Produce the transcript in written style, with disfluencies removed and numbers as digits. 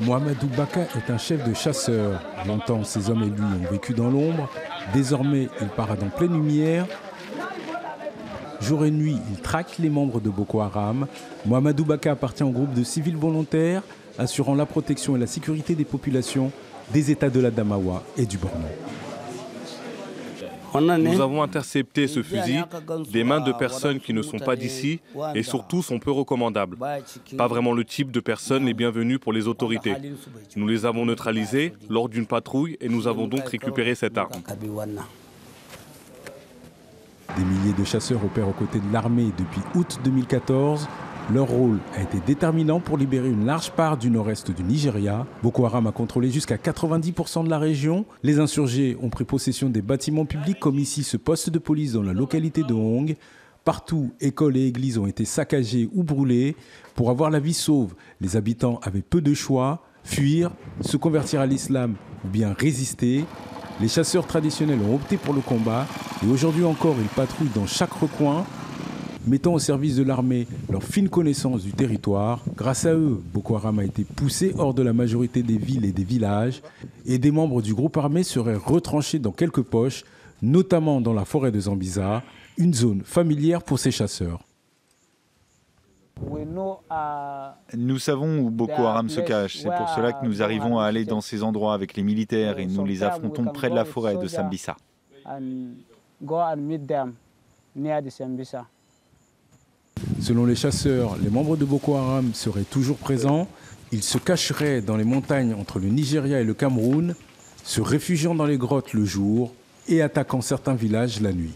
Mohamedou Baka est un chef de chasseurs. Longtemps, ses hommes et lui ont vécu dans l'ombre. Désormais, il parade en pleine lumière. Jour et nuit, il traque les membres de Boko Haram. Mohamedou Baka appartient au groupe de civils volontaires assurant la protection et la sécurité des populations des États de l'Adamawa et du Borno. Nous avons intercepté ce fusil des mains de personnes qui ne sont pas d'ici et surtout sont peu recommandables. Pas vraiment le type de personnes les bienvenues pour les autorités. Nous les avons neutralisés lors d'une patrouille et nous avons donc récupéré cette arme. Des milliers de chasseurs opèrent aux côtés de l'armée depuis août 2014. Leur rôle a été déterminant pour libérer une large part du nord-est du Nigeria. Boko Haram a contrôlé jusqu'à 90% de la région. Les insurgés ont pris possession des bâtiments publics comme ici ce poste de police dans la localité de Hong. Partout, écoles et églises ont été saccagées ou brûlées. Pour avoir la vie sauve, les habitants avaient peu de choix. Fuir, se convertir à l'islam ou bien résister. Les chasseurs traditionnels ont opté pour le combat et aujourd'hui encore, ils patrouillent dans chaque recoin, mettant au service de l'armée leur fine connaissance du territoire. Grâce à eux, Boko Haram a été poussé hors de la majorité des villes et des villages et des membres du groupe armé seraient retranchés dans quelques poches, notamment dans la forêt de Zambiza, une zone familière pour ces chasseurs. Nous savons où Boko Haram se cache. C'est pour cela que nous arrivons à aller dans ces endroits avec les militaires et nous les affrontons près de la forêt de Sambisa. Selon les chasseurs, les membres de Boko Haram seraient toujours présents. Ils se cacheraient dans les montagnes entre le Nigeria et le Cameroun, se réfugiant dans les grottes le jour et attaquant certains villages la nuit.